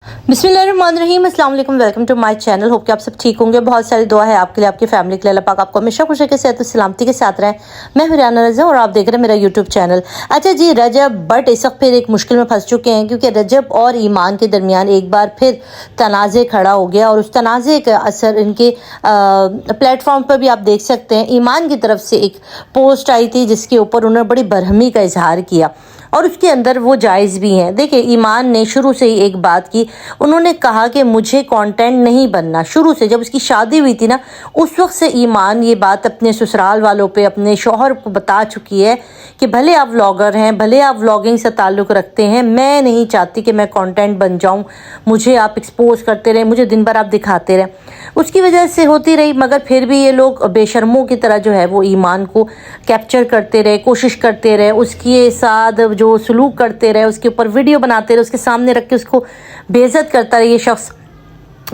बिस्मिल्लाहिर्रहमानिर्रहीम, अस्सलाम वालेकुम, welcome to my channel. Hope कि आप सब ठीक होंगे। बहुत सारी दुआ है आपके लिए, आपकी फैमिली के लिए। अल्लाह पाक आपको हमेशा खुश रखे, सेहत और सलामती के साथ रहे। मैं हूं राना रज़ा और आप देख रहे हैं मेरा यूट्यूब चैनल। अच्छा जी, रजब बट इस वक्त फिर एक मुश्किल में फंस चुके हैं, क्योंकि रजब और ईमान के दरमियान एक बार फिर तनाज़े खड़ा हो गया और उस तनाज़े का असर इनके प्लेटफॉर्म पर भी आप देख सकते हैं। ईमान की तरफ से एक पोस्ट आई थी जिसके ऊपर उन्होंने बड़ी बरहमी का इजहार किया और उसके अंदर वो जायज़ भी हैं। देखिए, ईमान ने शुरू से ही एक बात की, उन्होंने कहा कि मुझे कंटेंट नहीं बनना। शुरू से जब उसकी शादी हुई थी ना, उस वक्त से ईमान ये बात अपने ससुराल वालों पे, अपने शौहर को बता चुकी है कि भले आप व्लॉगर हैं, भले आप व्लॉगिंग से ताल्लुक़ रखते हैं, मैं नहीं चाहती कि मैं कंटेंट बन जाऊं, मुझे आप एक्सपोज करते रहें, मुझे दिन भर आप दिखाते रहें। उसकी वजह से होती रही, मगर फिर भी ये लोग बेशर्मों की तरह जो है वो ईमान को कैप्चर करते रहे, कोशिश करते रहे, उसके साथ जो सलूक करते रहे, उसके ऊपर वीडियो बनाते रहे, उसके सामने रख के उसको बेइज्जत करता रहे ये शख्स।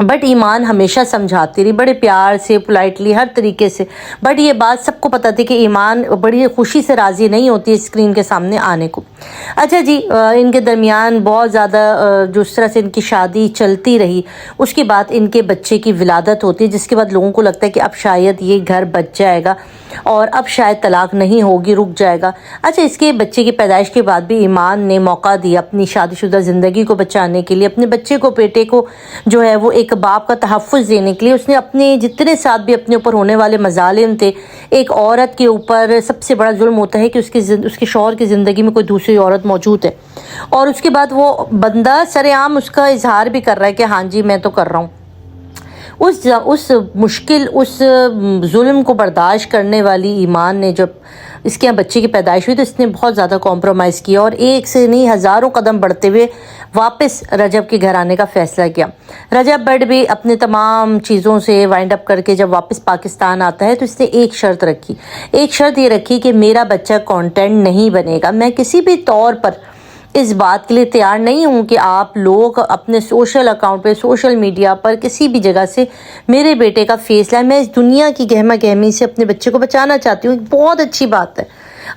बट ईमान हमेशा समझाती रही, बड़े प्यार से, पोलाइटली, हर तरीके से। बट ये बात सबको पता थी कि ईमान बड़ी खुशी से राज़ी नहीं होती स्क्रीन के सामने आने को। अच्छा जी, इनके दरमियान बहुत ज़्यादा जिस तरह से इनकी शादी चलती रही, उसके बाद इनके बच्चे की विलादत होती है, जिसके बाद लोगों को लगता है कि अब शायद ये घर बच जाएगा और अब शायद तलाक नहीं होगी, रुक जाएगा। अच्छा, इसके बच्चे की पैदाइश के बाद भी ईमान ने मौका दिया अपनी शादीशुदा ज़िंदगी को बचाने के लिए, अपने बच्चे को, बेटे को जो है वो एक बाप का तहफ़्फ़ुज़ देने के लिए। उसने अपने जितने साथ भी अपने ऊपर होने वाले मज़ालिम थे, एक औरत के ऊपर सबसे बड़ा जुल्म होता है कि उसके शौहर की ज़िंदगी में कोई दूसरी औरत मौजूद है, और उसके बाद वो बंदा सरेआम उसका इजहार भी कर रहा है कि हाँ जी मैं तो कर रहा हूँ। उस मुश्किल, उस जुल्म को बर्दाश्त करने वाली ईमान ने जब इसके यहाँ बच्चे की पैदाइश हुई तो इसने बहुत ज़्यादा कॉम्प्रोमाइज़ किया और एक से नहीं हज़ारों कदम बढ़ते हुए वापस रजब के घर आने का फ़ैसला किया। रजब बट भी अपने तमाम चीज़ों से वाइंड अप करके जब वापस पाकिस्तान आता है तो इसने एक शर्त रखी। एक शर्त ये रखी कि मेरा बच्चा कंटेंट नहीं बनेगा। मैं किसी भी तौर पर इस बात के लिए तैयार नहीं हूँ कि आप लोग अपने सोशल अकाउंट पे, सोशल मीडिया पर, किसी भी जगह से मेरे बेटे का फेस लाए। मैं इस दुनिया की गहमा गहमी से अपने बच्चे को बचाना चाहती हूँ। बहुत अच्छी बात है।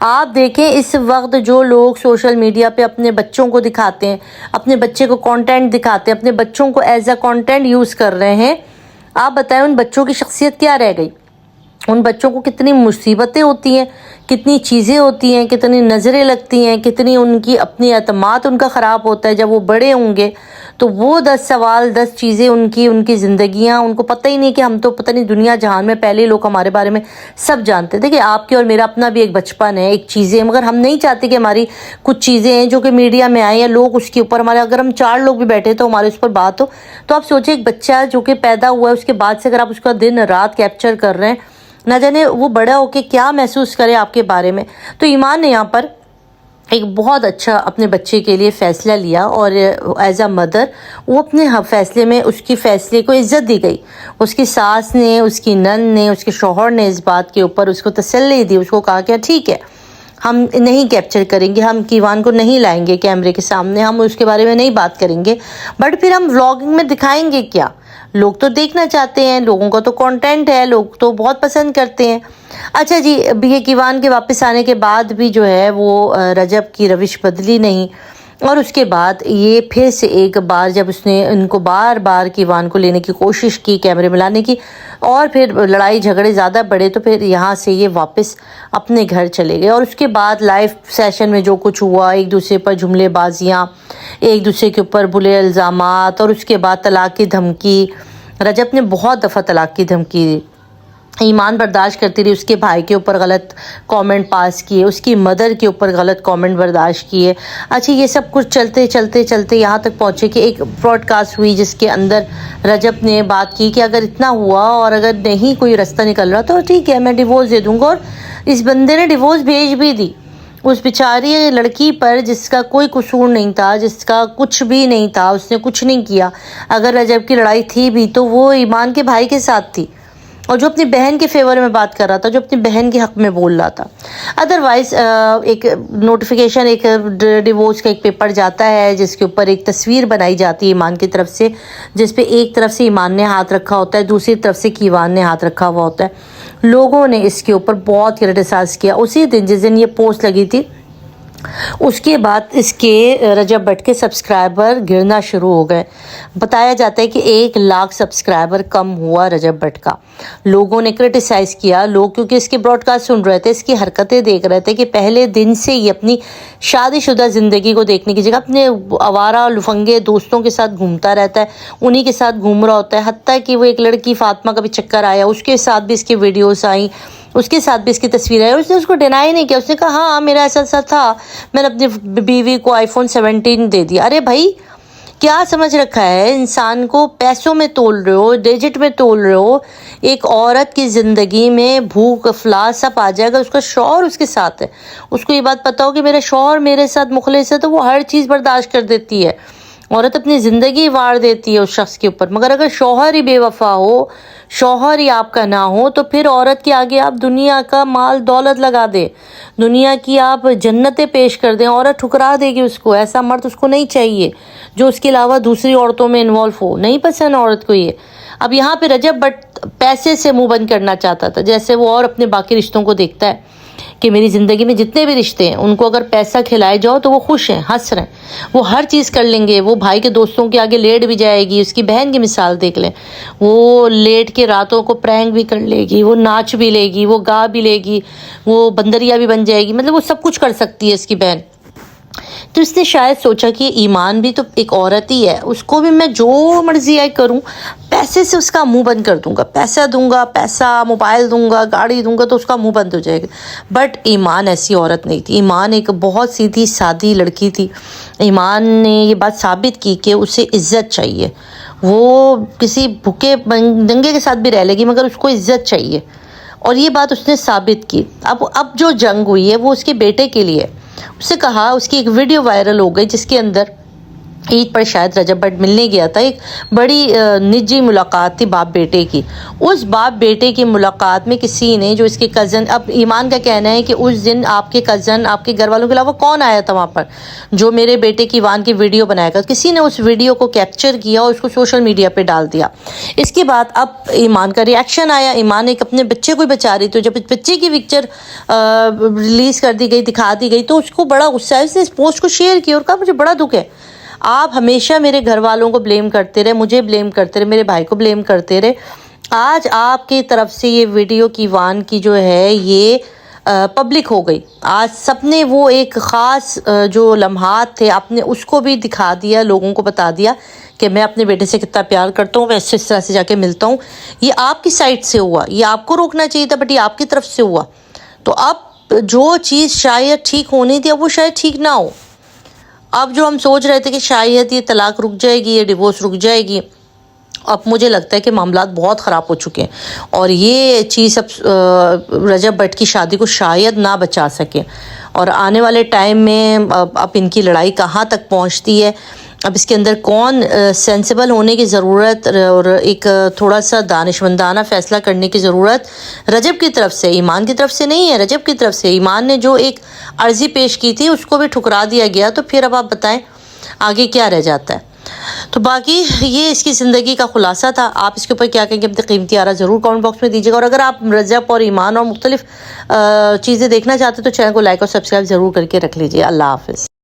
आप देखें, इस वक्त जो लोग सोशल मीडिया पे अपने बच्चों को दिखाते हैं, अपने बच्चे को कंटेंट दिखाते हैं, अपने बच्चों को एज अ कंटेंट यूज़ कर रहे हैं, आप बताएं उन बच्चों की शख्सियत क्या रह गई? उन बच्चों को कितनी मुसीबतें होती हैं, कितनी चीज़ें होती हैं, कितनी नज़रें लगती हैं, कितनी उनकी अपनी एतमाद उनका ख़राब होता है। जब वो बड़े होंगे तो वो 10 सवाल, 10 चीज़ें, उनकी ज़िंदगियाँ, उनको पता ही नहीं कि हम तो पता नहीं दुनिया जहान में पहले लोग हमारे बारे में सब जानते। देखिए, आपके और मेरा अपना भी एक बचपन है, एक चीज़ें, मगर हम नहीं चाहते कि हमारी कुछ चीज़ें हैं जो कि मीडिया में आए या लोग उसके ऊपर हमारे, अगर हम 4 लोग भी बैठे तो हमारे उस पर बात हो। तो आप सोचिए, एक बच्चा जो कि पैदा हुआ है उसके बाद से अगर आप उसका दिन रात कैप्चर कर रहे हैं, ना जाने वो बड़ा होके क्या महसूस करे आपके बारे में। तो ईमान ने यहाँ पर एक बहुत अच्छा अपने बच्चे के लिए फ़ैसला लिया और एज अ मदर वो अपने फैसले में, उसकी फ़ैसले को इज़्ज़त दी गई। उसकी सास ने, उसकी नंद ने, उसके शौहर ने इस बात के ऊपर उसको तसल्ली दी। उसको कहा कि ठीक है, हम नहीं कैप्चर करेंगे, हम ईमान को नहीं लाएंगे कैमरे के सामने, हम उसके बारे में नहीं बात करेंगे, बट फिर हम व्लॉगिंग में दिखाएंगे क्या? लोग तो देखना चाहते हैं, लोगों का तो कंटेंट है, लोग तो बहुत पसंद करते हैं। अच्छा जी, अभी ईमान के वापस आने के बाद भी जो है वो रजब की रविश बदली नहीं, और उसके बाद ये फिर से एक बार जब उसने इनको बार बार ईमान को लेने की कोशिश की, कैमरे में लाने की, और फिर लड़ाई झगड़े ज़्यादा बढ़े तो फिर यहाँ से ये वापस अपने घर चले गए। और उसके बाद लाइव सेशन में जो कुछ हुआ, एक दूसरे पर जुमलेबाजियाँ, एक दूसरे के ऊपर बुरे इल्ज़ामात, और उसके बाद तलाक की धमकी। रजब ने बहुत दफ़ा तलाक की धमकी दी, ईमान बर्दाश्त करती रही। उसके भाई के ऊपर गलत कमेंट पास किए, उसकी मदर के ऊपर गलत कमेंट बर्दाश्त किए। अच्छा, ये सब कुछ चलते चलते चलते यहाँ तक पहुँचे कि एक ब्रॉडकास्ट हुई जिसके अंदर रजब ने बात की कि अगर इतना हुआ और अगर नहीं कोई रास्ता निकल रहा तो ठीक है, मैं डिवोर्स दे दूँगा। और इस बंदे ने डिवोर्स भेज भी दी उस बेचारी लड़की पर जिसका कोई कसूर नहीं था, जिसका कुछ भी नहीं था, उसने कुछ नहीं किया। अगर रजब की लड़ाई थी भी तो वो ईमान के भाई के साथ थी, और जो अपनी बहन के फेवर में बात कर रहा था, जो अपनी बहन के हक में बोल रहा था। अदरवाइज एक नोटिफिकेशन, एक डिवोर्स का एक पेपर जाता है जिसके ऊपर एक तस्वीर बनाई जाती है ईमान की तरफ से, जिस पे एक तरफ से ईमान ने हाथ रखा होता है, दूसरी तरफ से ईमान ने हाथ रखा हुआ होता है। लोगों ने इसके ऊपर बहुत क्रिटिसाइज़ किया। उसी दिन जिस दिन ये पोस्ट लगी थी اس کے بعد اس کے رجب بٹ کے سبسکرائبر گرنا شروع ہو گئے. بتایا جاتا ہے کہ 1 لاکھ سبسکرائبر کم ہوا رجب بٹ کا. لوگوں نے کرٹیسائز کیا، لوگ کیونکہ اس کے براڈ کاسٹ سن رہے تھے، اس کی حرکتیں دیکھ رہے تھے کہ پہلے دن سے یہ اپنی شادی شدہ زندگی کو دیکھنے کی جگہ اپنے آوارہ لفنگے دوستوں کے ساتھ گھومتا رہتا ہے، انہی کے ساتھ گھوم رہا ہوتا ہے. حتیٰ کہ وہ ایک لڑکی فاطمہ کا بھی چکر آیا، اس کے ساتھ بھی اس کی ویڈیوز آئیں، اس کے ساتھ بھی اس کی تصویریں آئی. اس نے اس کو ڈینائی نہیں کیا، اس نے کہا ہاں میرا ایسا تھا، میں نے اپنی بیوی کو آئی فون 17 دے دیا. ارے بھائی کیا سمجھ رکھا ہے انسان کو؟ پیسوں میں تول رہے ہو، ڈیجٹ میں تول رہے ہو. ایک عورت کی زندگی میں بھوک افلاس سب آ جائے گا، اس کا شوہر اس کے ساتھ ہے، اس کو یہ بات پتا ہو کہ میرا شوہر میرے ساتھ مخلص ہے، تو وہ ہر چیز برداشت کر دیتی ہے. عورت اپنی زندگی وار دیتی ہے اس شخص کے اوپر. مگر اگر شوہر ہی بے وفا ہو، شوہر ہی آپ کا نہ ہو، تو پھر عورت کے آگے آپ دنیا کا مال دولت لگا دے، دنیا کی آپ جنتیں پیش کر دیں، عورت ٹھکرا دے گی اس کو. ایسا مرد اس کو نہیں چاہیے جو اس کے علاوہ دوسری عورتوں میں انوالو ہو. نہیں پسند عورت کو یہ. اب یہاں پہ رجب بٹ پیسے سے منہ بند کرنا چاہتا تھا، جیسے وہ اور اپنے باقی رشتوں کو دیکھتا ہے کہ میری زندگی میں جتنے بھی رشتے ہیں ان کو اگر پیسہ کھلائے جاؤ تو وہ خوش ہیں، ہنس رہے ہیں، وہ ہر چیز کر لیں گے. وہ بھائی کے دوستوں کے آگے لیٹ بھی جائے گی. اس کی بہن کی مثال دیکھ لیں، وہ لیٹ کے راتوں کو پرینک بھی کر لے گی، وہ ناچ بھی لے گی، وہ گا بھی لے گی، وہ بندریا بھی بن جائے گی. مطلب وہ سب کچھ کر سکتی ہے اس کی بہن. تو اس نے شاید سوچا کہ ایمان بھی تو ایک عورت ہی ہے، اس کو بھی میں جو مرضی ہے کروں، پیسے سے اس کا منہ بند کر دوں گا، پیسہ دوں گا، پیسہ موبائل دوں گا، گاڑی دوں گا تو اس کا منہ بند ہو جائے گا. بٹ ایمان ایسی عورت نہیں تھی. ایمان ایک بہت سیدھی سادی لڑکی تھی. ایمان نے یہ بات ثابت کی کہ اسے عزت چاہیے. وہ کسی بھوکے ننگے کے ساتھ بھی رہ لے گی مگر اس کو عزت چاہیے، اور یہ بات اس نے ثابت کی. اب جو جنگ ہوئی ہے وہ اس کے بیٹے کے لیے. اس سے کہا، اس کی ایک ویڈیو وائرل ہو گئی جس کے اندر عید پر شاید رجب بٹ ملنے گیا تھا. ایک بڑی نجی ملاقات تھی باپ بیٹے کی. اس باپ بیٹے کی ملاقات میں کسی نے، جو اس کے کزن، اب ایمان کا کہنا ہے کہ اس دن آپ کے کزن، آپ کے گھر والوں کے علاوہ کون آیا تھا وہاں پر جو میرے بیٹے کی ایوان کی ویڈیو بنایا گا. کسی نے اس ویڈیو کو کیپچر کیا اور اس کو سوشل میڈیا پہ ڈال دیا. اس کے بعد اب ایمان کا ریئیکشن آیا. ایمان ایک اپنے بچے کو بچا رہی تھی، جب بچے کی پکچر ریلیز کر دی گئی، دکھا دی گئی، تو اس کو بڑا غصہ ہے. اس نے اس پوسٹ کو شیئر کیا اور کہا مجھے بڑا دکھ ہے، آپ ہمیشہ میرے گھر والوں کو بلیم کرتے رہے، مجھے بلیم کرتے رہے، میرے بھائی کو بلیم کرتے رہے. آج آپ کی طرف سے یہ ویڈیو کی ایوان کی جو ہے یہ پبلک ہو گئی. آج سب نے وہ ایک خاص جو لمحات تھے آپ نے اس کو بھی دکھا دیا، لوگوں کو بتا دیا کہ میں اپنے بیٹے سے کتنا پیار کرتا ہوں، میں اس طرح سے جا کے ملتا ہوں. یہ آپ کی سائڈ سے ہوا، یہ آپ کو روکنا چاہیے تھا، بٹ یہ آپ کی طرف سے ہوا. تو اب جو چیز شاید ٹھیک ہونی تھی اب وہ شاید ٹھیک نہ ہو. اب جو ہم سوچ رہے تھے کہ شاید یہ طلاق رک جائے گی، یہ ڈیورس رک جائے گی، اب مجھے لگتا ہے کہ معاملات بہت خراب ہو چکے ہیں، اور یہ چیز اب رجب بٹ کی شادی کو شاید نہ بچا سکے. اور آنے والے ٹائم میں اب ان کی لڑائی کہاں تک پہنچتی ہے، اب اس کے اندر کون سینسیبل ہونے کی ضرورت اور ایک تھوڑا سا دانشمندانہ فیصلہ کرنے کی ضرورت رجب کی طرف سے، ایمان کی طرف سے نہیں ہے، رجب کی طرف سے. ایمان نے جو ایک عرضی پیش کی تھی اس کو بھی ٹھکرا دیا گیا. تو پھر اب آپ بتائیں آگے کیا رہ جاتا ہے. تو باقی یہ اس کی زندگی کا خلاصہ تھا. آپ اس کے اوپر کیا کہیں گے اپنے قیمتی آراء ضرور کامنٹ باکس میں دیجیے گا. اور اگر آپ رجب اور ایمان اور مختلف چیزیں دیکھنا چاہتے تو چینل کو لائک اور سبسکرائب ضرور کر کے رکھ لیجیے. اللہ حافظ.